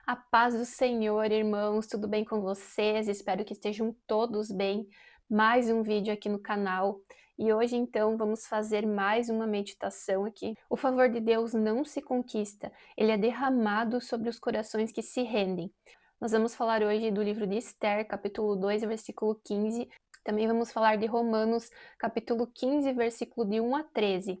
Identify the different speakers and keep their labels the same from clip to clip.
Speaker 1: A paz do Senhor, irmãos, tudo bem com vocês? Espero que estejam todos bem. Mais um vídeo aqui no canal. E hoje, então, vamos fazer mais uma meditação aqui. O favor de Deus não se conquista, ele é derramado sobre os corações que se rendem. Nós vamos falar hoje do livro de Esther, capítulo 2, versículo 15. Também vamos falar de Romanos, capítulo 15, versículo de 1 a 13.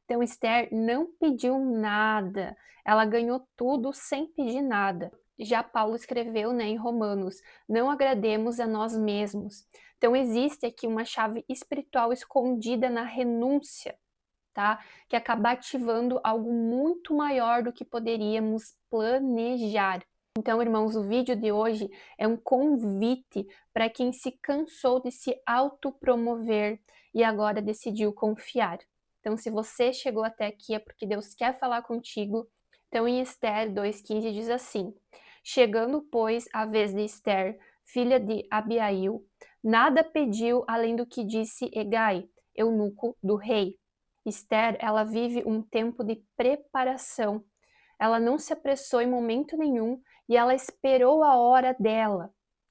Speaker 1: Então, Esther não pediu nada, ela ganhou tudo sem pedir nada. Já Paulo escreveu, em Romanos, não agrademos a nós mesmos. Então, existe aqui uma chave espiritual escondida na renúncia, tá? Que acaba ativando algo muito maior do que poderíamos planejar. Então, irmãos, o vídeo de hoje é um convite para quem se cansou de se autopromover e agora decidiu confiar. Então, se você chegou até aqui é porque Deus quer falar contigo. Então, em Esther 2,15 diz assim: Chegando, pois, a vez de Esther, filha de Abiail, nada pediu além do que disse Hegai, eunuco do rei. Esther, ela vive um tempo de preparação. Ela não se apressou em momento nenhum e ela esperou a hora dela.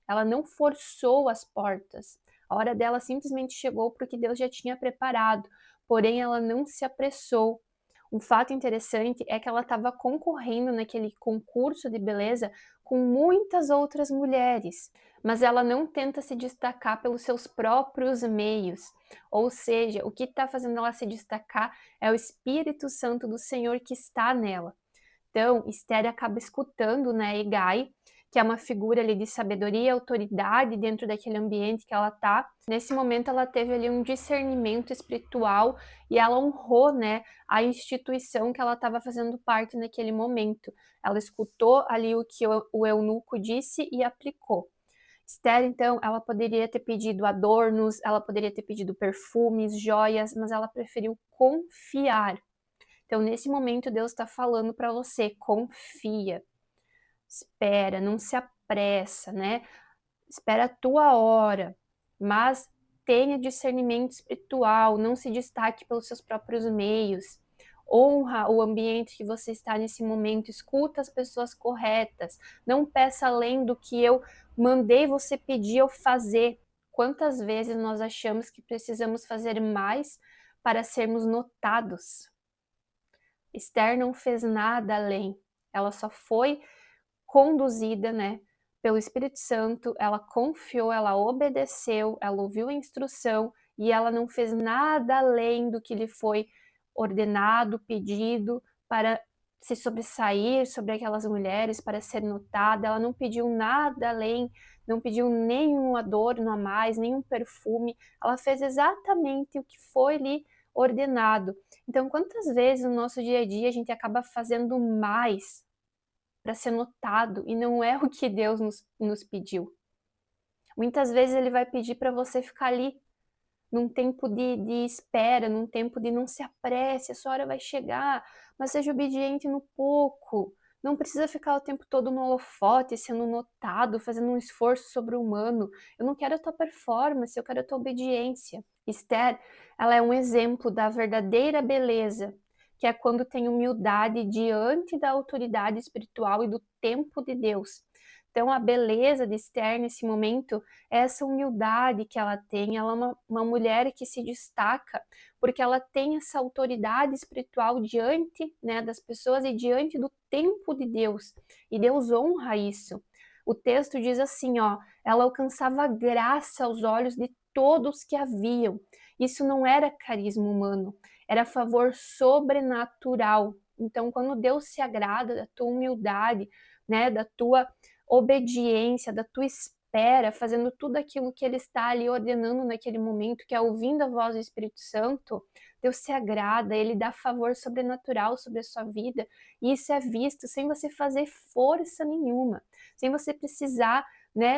Speaker 1: Ela não forçou as portas. A hora dela simplesmente chegou porque Deus já tinha preparado, porém ela não se apressou. Um fato interessante é que ela estava concorrendo naquele concurso de beleza com muitas outras mulheres, mas ela não tenta se destacar pelos seus próprios meios. Ou seja, o que está fazendo ela se destacar é o Espírito Santo do Senhor que está nela. Então, Esther acaba escutando, Hegai, que é uma figura ali de sabedoria e autoridade dentro daquele ambiente que ela está. Nesse momento, ela teve ali um discernimento espiritual e ela honrou, a instituição que ela estava fazendo parte naquele momento. Ela escutou ali o que o eunuco disse e aplicou. Esther, então, ela poderia ter pedido adornos, ela poderia ter pedido perfumes, joias, mas ela preferiu confiar. Então, nesse momento, Deus está falando para você: confia, espera, não se apressa, Espera a tua hora, mas tenha discernimento espiritual, não se destaque pelos seus próprios meios. Honra o ambiente que você está nesse momento, escuta as pessoas corretas, não peça além do que eu mandei você pedir ou fazer. Quantas vezes nós achamos que precisamos fazer mais para sermos notados? Esther não fez nada além, ela só foi conduzida, pelo Espírito Santo, ela confiou, ela obedeceu, ela ouviu a instrução e ela não fez nada além do que lhe foi ordenado, pedido para se sobressair sobre aquelas mulheres, para ser notada. Ela não pediu nada além, não pediu nenhum adorno a mais, nenhum perfume. Ela fez exatamente o que foi lhe ordenado. Então, quantas vezes no nosso dia a dia a gente acaba fazendo mais para ser notado e não é o que Deus nos pediu? Muitas vezes ele vai pedir para você ficar ali num tempo de espera, num tempo de não se apresse, a sua hora vai chegar, mas seja obediente no pouco. Não precisa ficar o tempo todo no holofote, sendo notado, fazendo um esforço sobre-humano. Eu não quero a tua performance, eu quero a tua obediência. Esther, ela é um exemplo da verdadeira beleza, que é quando tem humildade diante da autoridade espiritual e do tempo de Deus. Então, a beleza de Esther nesse momento é essa humildade que ela tem. Ela é uma mulher que se destaca porque ela tem essa autoridade espiritual diante, das pessoas e diante do tempo de Deus. E Deus honra isso. O texto diz assim, ela alcançava graça aos olhos de todos que a viam. Isso não era carisma humano, era favor sobrenatural. Então, quando Deus se agrada da tua humildade, da tua obediência, da tua espera, fazendo tudo aquilo que ele está ali ordenando naquele momento, que é ouvindo a voz do Espírito Santo, Deus se agrada, ele dá favor sobrenatural sobre a sua vida, e isso é visto sem você fazer força nenhuma, sem você precisar,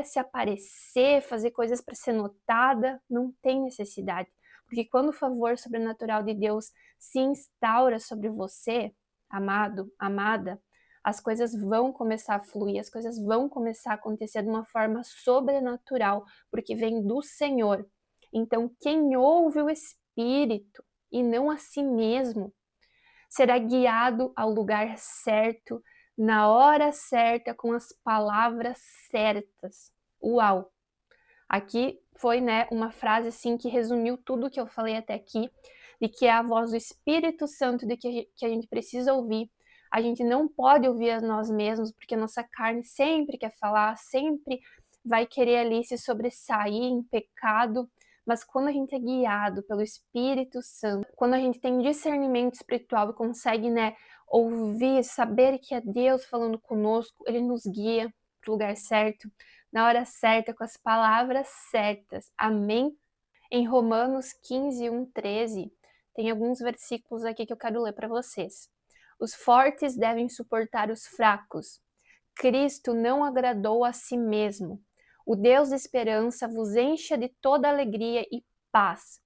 Speaker 1: se aparecer, fazer coisas para ser notada, não tem necessidade. Porque quando o favor sobrenatural de Deus se instaura sobre você, amado, amada, as coisas vão começar a fluir, as coisas vão começar a acontecer de uma forma sobrenatural, porque vem do Senhor. Então, quem ouve o Espírito e não a si mesmo, será guiado ao lugar certo, na hora certa, com as palavras certas. Uau! Aqui foi, né, uma frase assim que resumiu tudo que eu falei até aqui, de que é a voz do Espírito Santo de que a gente precisa ouvir. A gente não pode ouvir a nós mesmos, porque a nossa carne sempre quer falar, sempre vai querer ali se sobressair em pecado, mas quando a gente é guiado pelo Espírito Santo, quando a gente tem discernimento espiritual e consegue, né, ouvir, saber que é Deus falando conosco, Ele nos guia para o lugar certo, na hora certa, com as palavras certas. Amém? Em Romanos 15, 1, 13, tem alguns versículos aqui que eu quero ler para vocês. Os fortes devem suportar os fracos. Cristo não agradou a si mesmo. O Deus de esperança vos encha de toda alegria e paz.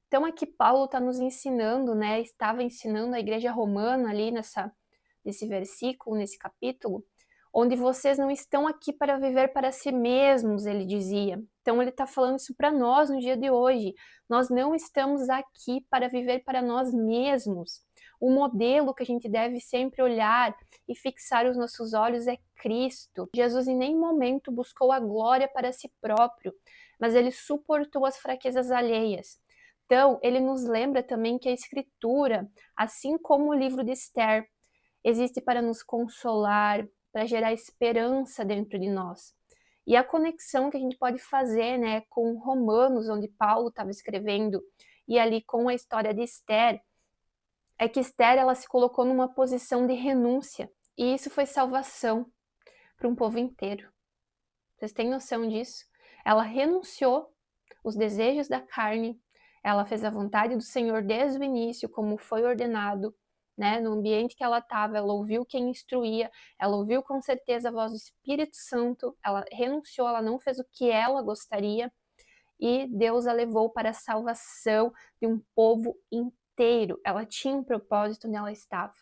Speaker 1: Então aqui Paulo está nos ensinando, né? Estava ensinando a igreja romana ali nesse versículo, nesse capítulo, onde vocês não estão aqui para viver para si mesmos, ele dizia. Então ele está falando isso para nós no dia de hoje. Nós não estamos aqui para viver para nós mesmos. O modelo que a gente deve sempre olhar e fixar os nossos olhos é Cristo. Jesus em nenhum momento buscou a glória para si próprio, mas ele suportou as fraquezas alheias. Então, ele nos lembra também que a Escritura, assim como o livro de Esther, existe para nos consolar, para gerar esperança dentro de nós. E a conexão que a gente pode fazer, né, com Romanos, onde Paulo estava escrevendo, e ali com a história de Esther, é que Esther ela se colocou numa posição de renúncia, e isso foi salvação para um povo inteiro. Vocês têm noção disso? Ela renunciou os desejos da carne, ela fez a vontade do Senhor desde o início, como foi ordenado, né? No ambiente que ela estava, ela ouviu quem instruía, ela ouviu com certeza a voz do Espírito Santo, ela renunciou, ela não fez o que ela gostaria, e Deus a levou para a salvação de um povo inteiro. Ela tinha um propósito onde ela estava.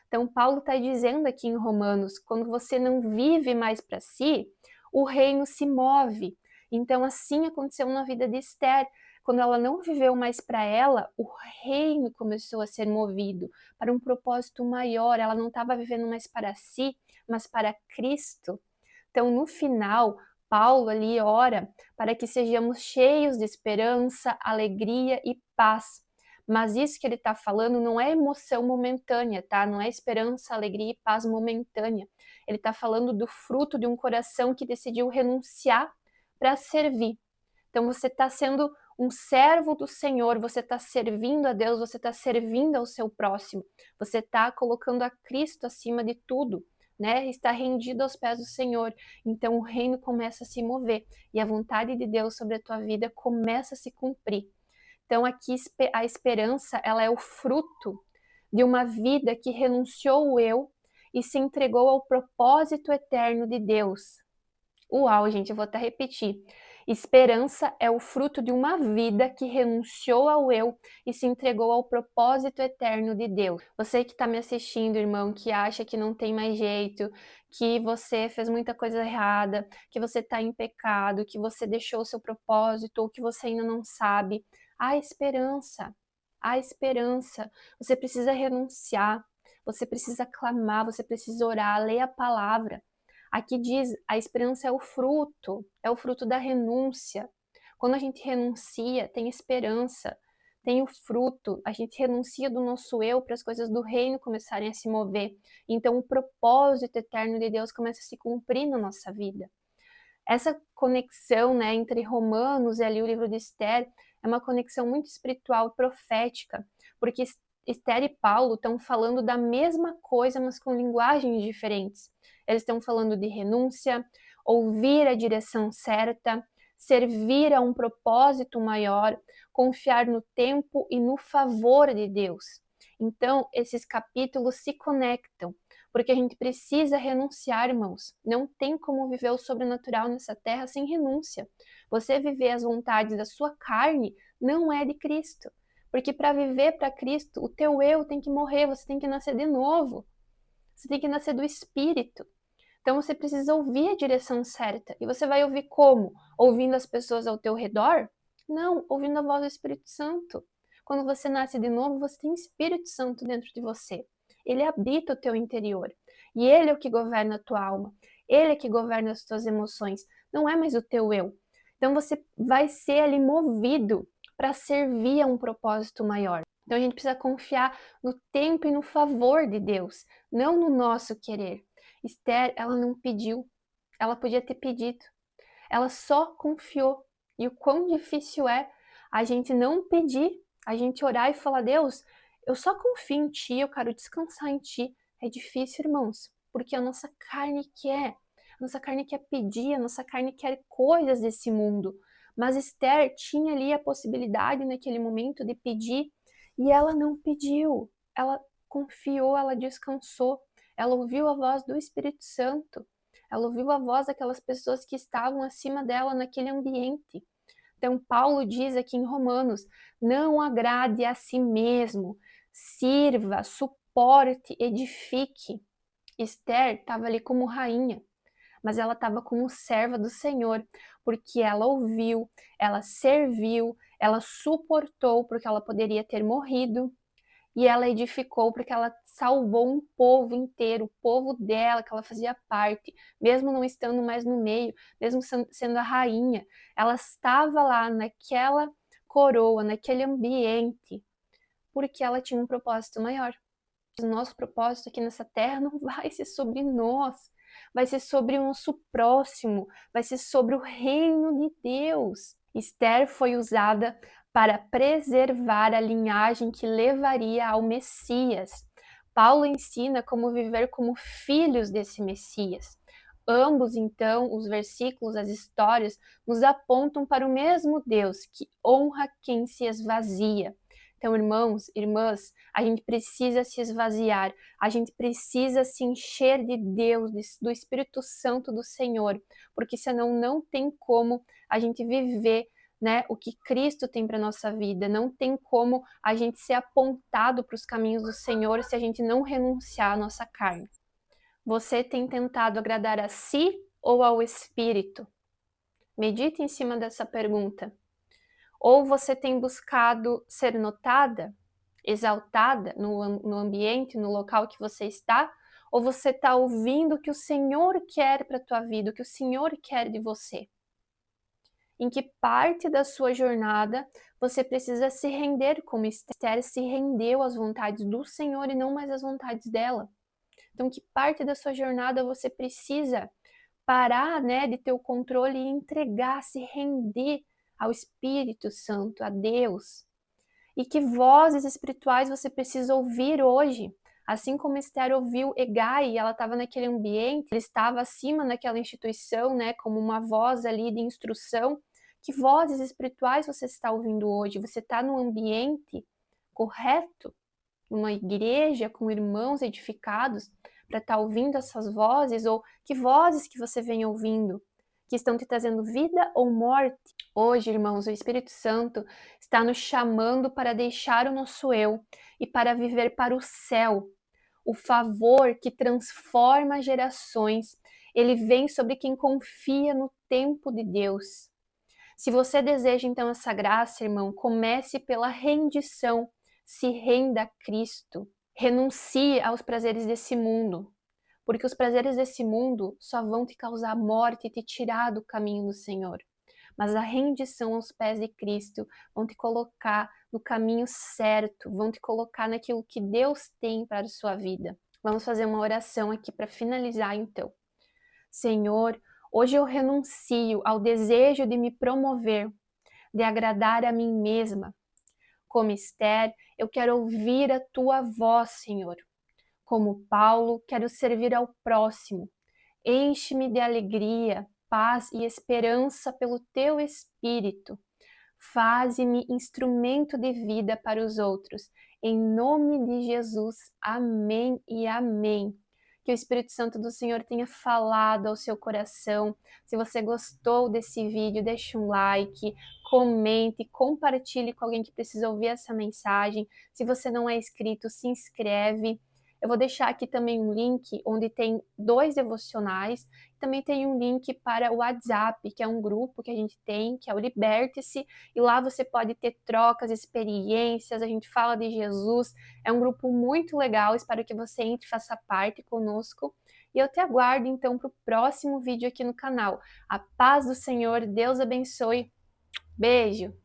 Speaker 1: Então, Paulo está dizendo aqui em Romanos, quando você não vive mais para si, o reino se move. Então, assim aconteceu na vida de Esther. Quando ela não viveu mais para ela, o reino começou a ser movido para um propósito maior. Ela não estava vivendo mais para si, mas para Cristo. Então, no final, Paulo ali ora para que sejamos cheios de esperança, alegria e paz. Mas isso que ele está falando não é emoção momentânea, tá? Não é esperança, alegria e paz momentânea. Ele está falando do fruto de um coração que decidiu renunciar para servir. Então você está sendo um servo do Senhor, você está servindo a Deus, você está servindo ao seu próximo, você está colocando a Cristo acima de tudo, né? Está rendido aos pés do Senhor. Então o reino começa a se mover e a vontade de Deus sobre a tua vida começa a se cumprir. Então aqui a esperança, ela é o fruto de uma vida que renunciou o eu e se entregou ao propósito eterno de Deus. Uau, gente, eu vou até repetir. Esperança é o fruto de uma vida que renunciou ao eu e se entregou ao propósito eterno de Deus. Você que está me assistindo, irmão, que acha que não tem mais jeito, que você fez muita coisa errada, que você está em pecado, que você deixou o seu propósito ou que você ainda não sabe, há esperança. Há esperança. Você precisa renunciar, você precisa clamar, você precisa orar, ler a palavra. Aqui diz, a esperança é o fruto da renúncia. Quando a gente renuncia, tem esperança, tem o fruto, a gente renuncia do nosso eu para as coisas do reino começarem a se mover. Então o propósito eterno de Deus começa a se cumprir na nossa vida. Essa conexão, né, entre Romanos e ali o livro de Esther é uma conexão muito espiritual, profética, porque Esther e Paulo estão falando da mesma coisa, mas com linguagens diferentes. Eles estão falando de renúncia, ouvir a direção certa, servir a um propósito maior, confiar no tempo e no favor de Deus. Então, esses capítulos se conectam, porque a gente precisa renunciar, irmãos. Não tem como viver o sobrenatural nessa terra sem renúncia. Você viver as vontades da sua carne não é de Cristo. Porque para viver para Cristo, o teu eu tem que morrer, você tem que nascer de novo. Você tem que nascer do Espírito. Então você precisa ouvir a direção certa. E você vai ouvir como? Ouvindo as pessoas ao teu redor? Não, ouvindo a voz do Espírito Santo. Quando você nasce de novo, você tem Espírito Santo dentro de você. Ele habita o teu interior. E Ele é o que governa a tua alma. Ele é que governa as tuas emoções. Não é mais o teu eu. Então você vai ser ali movido para servir a um propósito maior. Então a gente precisa confiar no tempo e no favor de Deus, não no nosso querer. Esther, ela não pediu, ela podia ter pedido, ela só confiou. E o quão difícil é a gente não pedir, a gente orar e falar: Deus, eu só confio em Ti, eu quero descansar em Ti. É difícil, irmãos, porque a nossa carne quer. A nossa carne quer pedir, a nossa carne quer coisas desse mundo. Mas Esther tinha ali a possibilidade naquele momento de pedir e ela não pediu. Ela confiou, ela descansou. Ela ouviu a voz do Espírito Santo. Ela ouviu a voz daquelas pessoas que estavam acima dela naquele ambiente. Então, Paulo diz aqui em Romanos: não agrade a si mesmo, sirva, suporte, edifique. Esther estava ali como rainha, mas ela estava como serva do Senhor, porque ela ouviu, ela serviu, ela suportou, porque ela poderia ter morrido, e ela edificou porque ela salvou um povo inteiro, o povo dela, que ela fazia parte, mesmo não estando mais no meio, mesmo sendo a rainha, ela estava lá naquela coroa, naquele ambiente, porque ela tinha um propósito maior. O nosso propósito aqui nessa terra não vai ser sobre nós, vai ser sobre o nosso próximo, vai ser sobre o reino de Deus. Esther foi usada para preservar a linhagem que levaria ao Messias. Paulo ensina como viver como filhos desse Messias. Ambos, então, os versículos, as histórias, nos apontam para o mesmo Deus que honra quem se esvazia. Então, irmãos, irmãs, a gente precisa se esvaziar, a gente precisa se encher de Deus, do Espírito Santo do Senhor, porque senão não tem como a gente viver, né, o que Cristo tem para nossa vida, não tem como a gente ser apontado para os caminhos do Senhor se a gente não renunciar à nossa carne. Você tem tentado agradar a si ou ao Espírito? Medite em cima dessa pergunta. Ou você tem buscado ser notada, exaltada no ambiente, no local que você está, ou você está ouvindo o que o Senhor quer para a tua vida, o que o Senhor quer de você? Em que parte da sua jornada você precisa se render como Esther se rendeu às vontades do Senhor e não mais às vontades dela? Então, que parte da sua jornada você precisa parar, né, de ter o controle e entregar, se render ao Espírito Santo, a Deus? E que vozes espirituais você precisa ouvir hoje? Assim como Esther ouviu Hegai, ela estava naquele ambiente, ele estava acima naquela instituição, né, como uma voz ali de instrução. Que vozes espirituais você está ouvindo hoje? Você está no ambiente correto? Numa igreja com irmãos edificados para estar ouvindo essas vozes? Ou que vozes que você vem ouvindo que estão te trazendo vida ou morte? Hoje, irmãos, o Espírito Santo está nos chamando para deixar o nosso eu e para viver para o céu. O favor que transforma gerações, ele vem sobre quem confia no tempo de Deus. Se você deseja então essa graça, irmão, comece pela rendição. Se renda a Cristo. Renuncie aos prazeres desse mundo, porque os prazeres desse mundo só vão te causar morte e te tirar do caminho do Senhor. Mas a rendição aos pés de Cristo vão te colocar no caminho certo, vão te colocar naquilo que Deus tem para a sua vida. Vamos fazer uma oração aqui para finalizar então. Senhor, hoje eu renuncio ao desejo de me promover, de agradar a mim mesma. Como Esther, eu quero ouvir a tua voz, Senhor. Como Paulo, quero servir ao próximo. Enche-me de alegria, paz e esperança pelo teu Espírito. Faze-me instrumento de vida para os outros. Em nome de Jesus. Amém e amém. Que o Espírito Santo do Senhor tenha falado ao seu coração. Se você gostou desse vídeo, deixe um like, comente, compartilhe com alguém que precisa ouvir essa mensagem. Se você não é inscrito, se inscreve. Eu vou deixar aqui também um link onde tem 2 devocionais. Também tem um link para o WhatsApp, que é um grupo que a gente tem, que é o Liberte-se. E lá você pode ter trocas, experiências, a gente fala de Jesus. É um grupo muito legal, espero que você entre e faça parte conosco. e eu te aguardo então para o próximo vídeo aqui no canal. A paz do Senhor, Deus abençoe. Beijo!